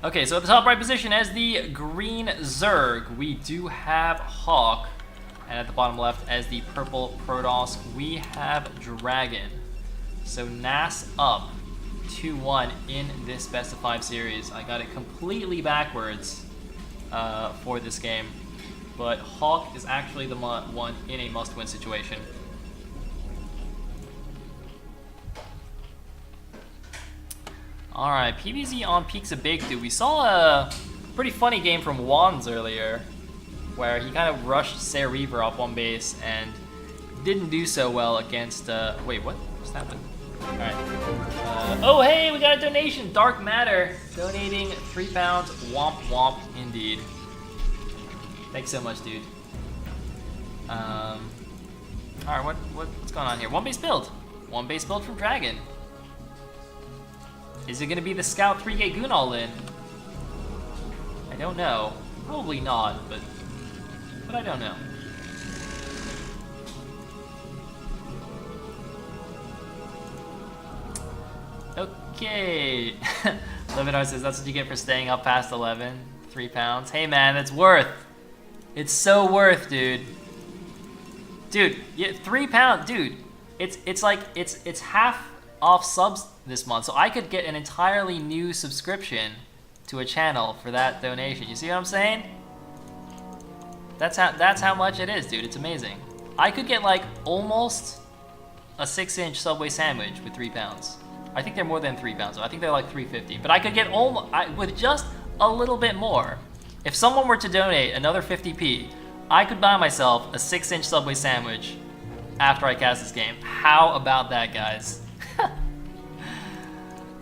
Okay, so at the top right position as the green Zerg, we do have Hawk. And at the bottom left as the purple Protoss, we have DragOn. So NaS up 2-1 in this best of 5 series. I got it completely backwards for this game. But Hawk is actually the one in a must-win situation. Alright, PvZ on Peaks of Big Dude. We saw a pretty funny game from Wands earlier, where he kind of rushed Sayle Reaver off one base and didn't do so well against, wait, what just happened? Alright. Oh, hey, we got a donation! Dark Matter donating £3. Womp womp, indeed. Thanks so much, dude. Alright, what's going on here? One base build. One base build from DragOn. Is it going to be the Scout 3K Goon all-in? I don't know. Probably not, but I don't know. Okay. Levinar says that's what you get for staying up past 11. £3. Hey man, that's worth. It's so worth, dude. Dude, yeah, £3, dude. It's like it's half off subs this month, so I could get an entirely new subscription to a channel for that donation. You see what I'm saying? That's how much it is, dude. It's amazing. I could get like almost a 6-inch Subway sandwich with £3. I think they're more than £3. I think they're like $3.50. But I could get with just a little bit more. If someone were to donate another 50p, I could buy myself a 6-inch Subway sandwich after I cast this game. How about that, guys?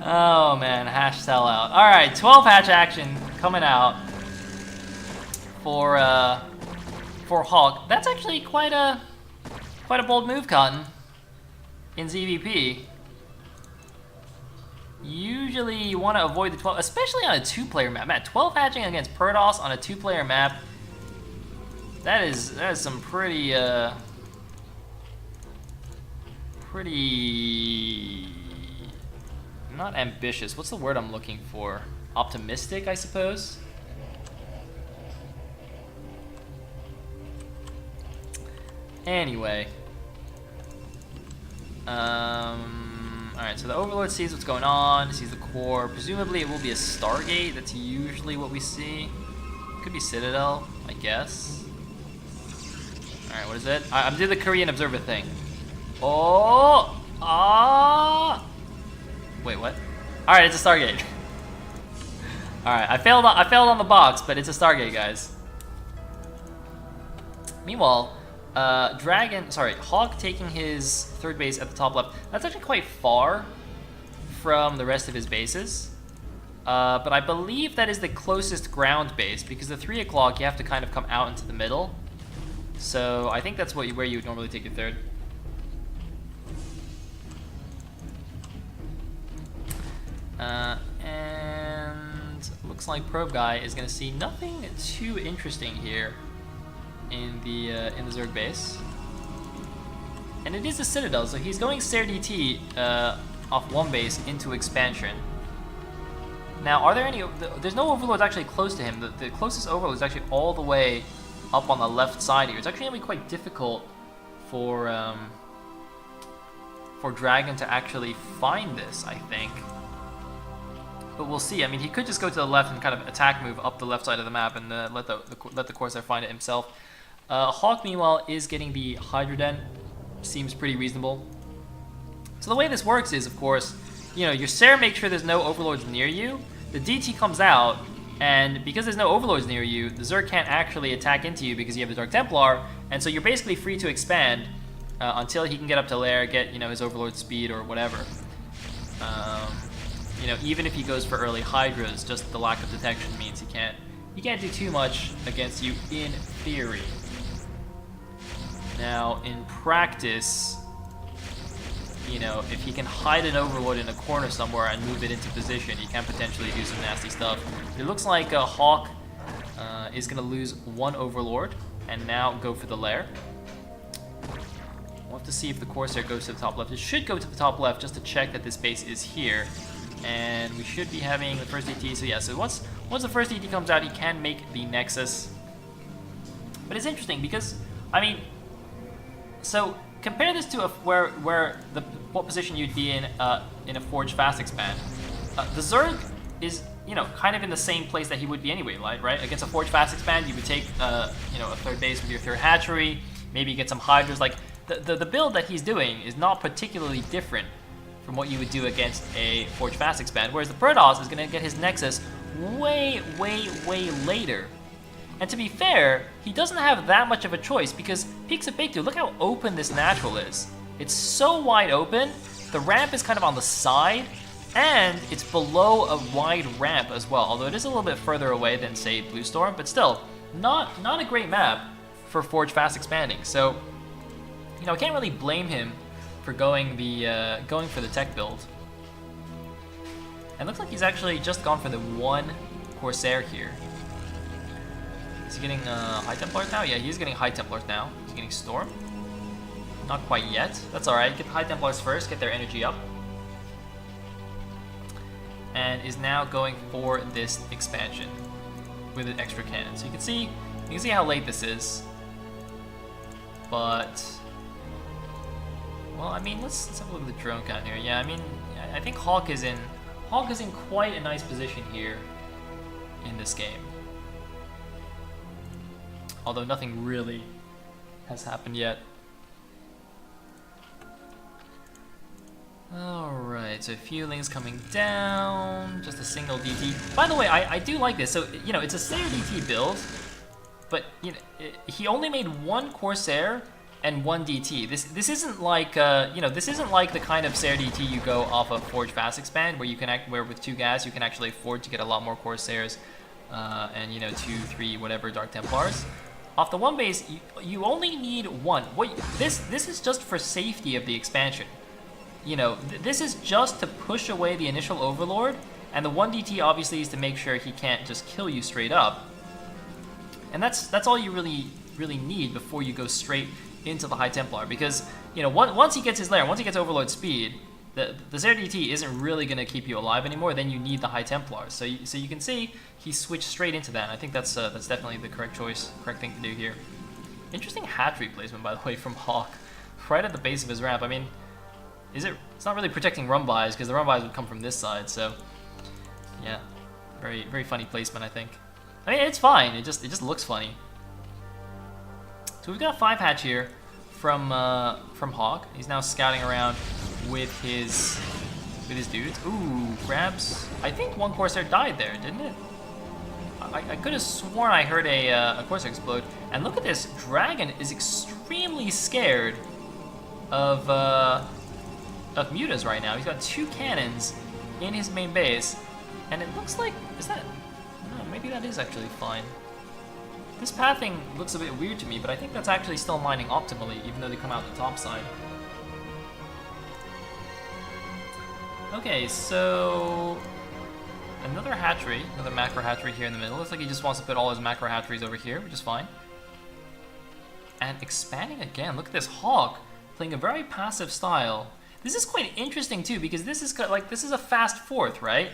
Oh man, hash sellout. All right, 12 hatch action coming out for Hawk. That's actually quite a bold move, Cotton, in ZVP. Usually you want to avoid the 12, especially on a 2-player map. Man, 12 hatching against Protoss on a 2-player map. That is some pretty not ambitious. What's the word I'm looking for? Optimistic, I suppose. Anyway. Alright, so the Overlord sees what's going on, sees the core. Presumably it will be a Stargate. That's usually what we see. Could be Citadel, I guess. Alright, what is it? I'm doing the Korean Observer thing. Oh! Ah! Wait, what? Alright, it's a Stargate. Alright, I failed on the box, but it's a Stargate, guys. Meanwhile, Hawk taking his third base at the top left. That's actually quite far from the rest of his bases. But I believe that is the closest ground base, because the 3 o'clock you have to kind of come out into the middle. So I think that's where you would normally take your third. And looks like Probe Guy is going to see nothing too interesting here in the Zerg base. And it is a Citadel, so he's going Sayle DT off one base into expansion. Now, are there any? There's no Overlords actually close to him. The closest Overlord is actually all the way up on the left side here. It's actually going to be quite difficult for DragOn to actually find this, I think. But we'll see. I mean, he could just go to the left and kind of attack move up the left side of the map and let the Corsair find it himself. Hawk, meanwhile, is getting the Hydra Den. Seems pretty reasonable. So the way this works is, of course, you know, your Sayle makes sure there's no Overlords near you. The DT comes out, and because there's no Overlords near you, the Zerg can't actually attack into you because you have the Dark Templar, and so you're basically free to expand until he can get up to lair, get, you know, his Overlord speed or whatever. You know, even if he goes for early Hydras, just the lack of detection means he can't do too much against you in theory. Now, in practice, you know, if he can hide an Overlord in a corner somewhere and move it into position, he can potentially do some nasty stuff. It looks like Hawk is going to lose one Overlord and now go for the lair. We'll have to see if the Corsair goes to the top left. It should go to the top left just to check that this base is here. And we should be having the first DT. So yeah, so once the first DT comes out, he can make the Nexus. But it's interesting because, I mean, so compare this to what position you'd be in a Forge Fast Expand. The Zerg is, you know, kind of in the same place that he would be anyway, right? Against a Forge Fast Expand, you would take, you know, a third base with your third hatchery, maybe get some Hydras. Like, the build that he's doing is not particularly different from what you would do against a Forge Fast Expand, whereas the Protoss is going to get his Nexus way later. And to be fair, he doesn't have that much of a choice because PvZ, look how open this natural is. It's so wide open, the ramp is kind of on the side, and it's below a wide ramp as well, although it is a little bit further away than, say, Blue Storm, but still, not a great map for Forge Fast Expanding. So, you know, I can't really blame him for going for the tech build. And looks like he's actually just gone for the one Corsair here. Is he getting High Templars now? Yeah, he's getting High Templars now. He's getting Storm. Not quite yet. That's alright. Get the High Templars first, get their energy up. And is now going for this expansion with an extra cannon. So you can see how late this is. But, well, I mean, let's have a look at the drone count here. Yeah, I mean, I think Hawk is in quite a nice position here in this game. Although nothing really has happened yet. Alright, so Fueling's coming down, just a single DT. By the way, I do like this. So, you know, it's a Sayer DT build, but, you know, he only made one Corsair and one DT. This isn't like, you know, this isn't like the kind of Sayer DT you go off of Forge Fast Expand, where you can where with 2 gas you can actually afford to get a lot more Corsairs, and, you know, 2, 3, whatever Dark Templars. Off the one base, you only need one. This is just for safety of the expansion. You know, this is just to push away the initial Overlord, and the 1 DT obviously is to make sure he can't just kill you straight up. And that's all you really need before you go straight into the High Templar, because, you know, once he gets his lair, once he gets Overlord speed, the Sayer DT isn't really going to keep you alive anymore. Then you need the High Templars. So you can see he switched straight into that. And I think that's definitely the correct thing to do here. Interesting hatchery placement, by the way, from Hawk, right at the base of his ramp. I mean, it's not really protecting run-bys, because the run-bys would come from this side, so yeah, very funny placement, I think. I mean, it's fine, it just looks funny. So we've got a 5 hatch here from Hawk. He's now scouting around with his dudes. Ooh, grabs. I think one Corsair died there, didn't it? I could have sworn I heard a Corsair explode. And look at this, DragOn is extremely scared of Mutas right now. He's got 2 cannons in his main base, and it looks like, no, maybe that is actually fine. This pathing looks a bit weird to me, but I think that's actually still mining optimally, even though they come out the top side. Okay, so another hatchery, another macro hatchery here in the middle. Looks like he just wants to put all his macro hatcheries over here, which is fine. And expanding again. Look at this Hawk playing a very passive style. This is quite interesting too, because this is a fast 4th, right?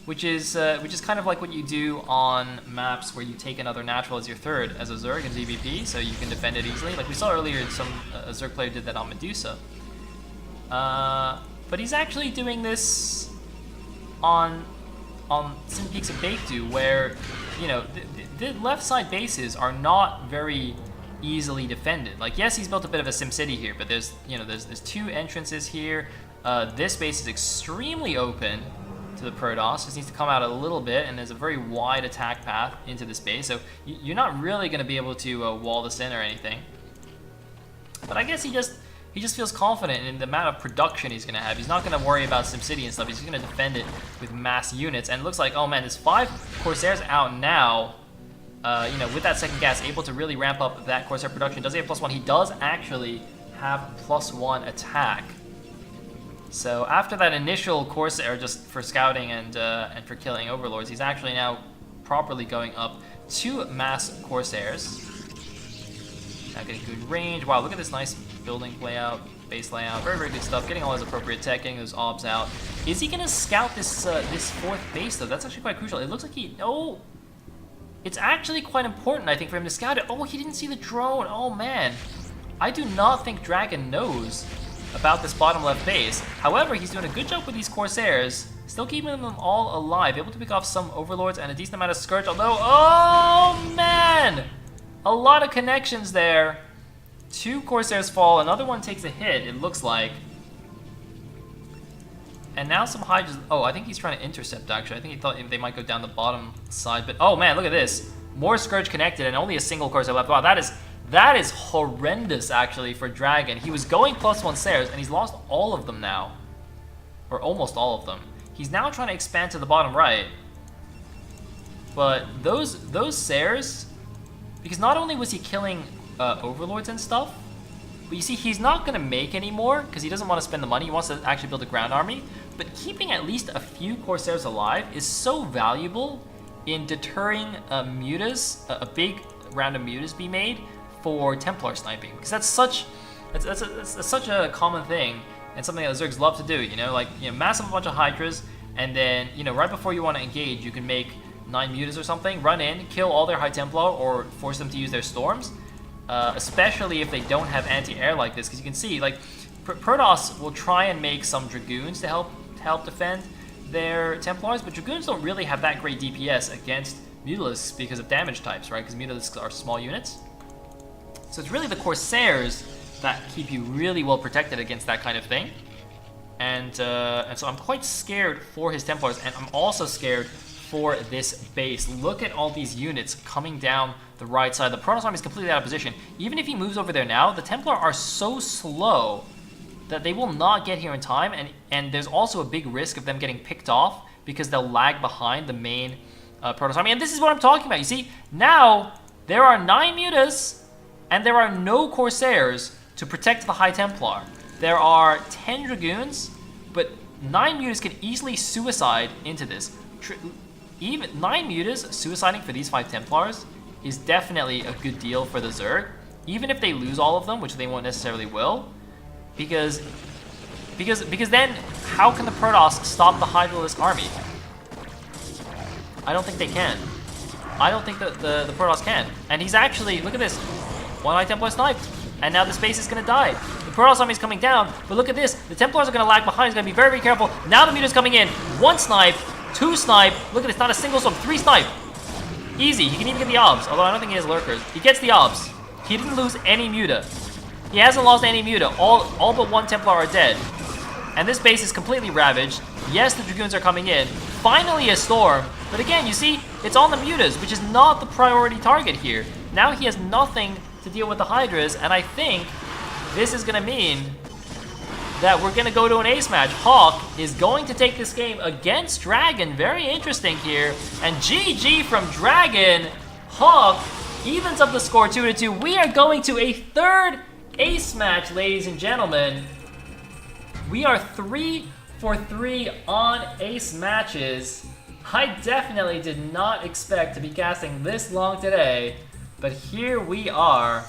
Which is kind of like what you do on maps where you take another natural as your 3rd as a Zerg in ZVP, so you can defend it easily. Like we saw earlier, a Zerg player did that on Medusa. But he's actually doing this on St. Peaks of Baekdu, where, you know, the left side bases are not very easily defended. Like, yes, he's built a bit of a SimCity here, but there's 2 entrances here. This base is extremely open to the Protoss. Just needs to come out a little bit, and there's a very wide attack path into this base, so you're not really going to be able to wall this in or anything. But I guess he just feels confident in the amount of production he's going to have. He's not going to worry about SimCity and stuff. He's just going to defend it with mass units, and it looks like, oh man, there's 5 Corsairs out now. You know, with that second gas, able to really ramp up that Corsair production. Does he have +1? He does actually have +1 attack. So after that initial Corsair, just for scouting and for killing Overlords, he's actually now properly going up 2 mass Corsairs. Now getting good range. Wow, look at this nice building layout, base layout, very, very good stuff. Getting all his appropriate tech, getting those obs out. Is he gonna scout this this 4th base though? That's actually quite crucial. It looks like he, oh, it's actually quite important, I think, for him to scout it. Oh, he didn't see the drone. Oh man, I do not think DragOn knows about this bottom left base. However, he's doing a good job with these Corsairs, still keeping them all alive, able to pick off some Overlords and a decent amount of Scourge, although, oh man! A lot of connections there. 2 Corsairs fall, another one takes a hit, it looks like. And now some Hydras, oh, I think he's trying to intercept actually. I think he thought they might go down the bottom side, but oh man, look at this. More Scourge connected and only a single Corsair left. Wow, that is horrendous actually for DragOn. He was going +1 Sairs and he's lost all of them now. Or almost all of them. He's now trying to expand to the bottom right. But those Sairs, because not only was he killing Overlords and stuff, but you see he's not going to make any more because he doesn't want to spend the money. He wants to actually build a ground army. But keeping at least a few Corsairs alive is so valuable in deterring mutas, a big round of mutas be made for Templar sniping, because that's such a common thing and something that Zergs love to do. You know, like, you know, mass up a bunch of Hydras, and then, you know, right before you want to engage, you can make 9 mutas or something, run in, kill all their High Templar, or force them to use their storms. Especially if they don't have anti-air like this, because you can see, like, Protoss will try and make some Dragoons to help defend their Templars, but Dragoons don't really have that great DPS against Mutalisks because of damage types, right? Because Mutalisks are small units. So it's really the Corsairs that keep you really well protected against that kind of thing. And so I'm quite scared for his Templars, and I'm also scared for this base. Look at all these units coming down the right side. The Protoss army is completely out of position. Even if he moves over there now, the Templar are so slow that they will not get here in time, and there's also a big risk of them getting picked off because they'll lag behind the main Protoss army. And this is what I'm talking about. You see, now there are 9 mutas, and there are no Corsairs to protect the High Templar. There are 10 Dragoons, but 9 mutas can easily suicide into this. Even 9 mutas suiciding for these 5 Templars is definitely a good deal for the Zerg, even if they lose all of them, which they won't necessarily will, because then how can the Protoss stop the Hydralisk army? I don't think they can. I don't think that the Protoss can. And he's actually, look at this, 1 High Templar sniped, and now this base is gonna die. The Protoss army is coming down, but look at this, the Templars are gonna lag behind. He's gonna be very, very careful. Now the muta's coming in, 1 snipe, 2 snipe, look at this, not a single storm, 3 snipe. Easy, he can even get the obs, although I don't think he has lurkers. He gets the obs. He didn't lose any muta. He hasn't lost any muta. All but 1 Templar are dead. And this base is completely ravaged. Yes, the Dragoons are coming in. Finally a storm, but again, you see, it's on the mutas, which is not the priority target here. Now he has nothing to deal with the Hydras, and I think this is gonna mean that we're gonna go to an ace match. Hawk is going to take this game against DragOn. Very interesting here. And GG from DragOn. Hawk evens up the score 2-2. We are going to a 3rd ace match, ladies and gentlemen. We are 3 for 3 on ace matches. I definitely did not expect to be casting this long today, but here we are.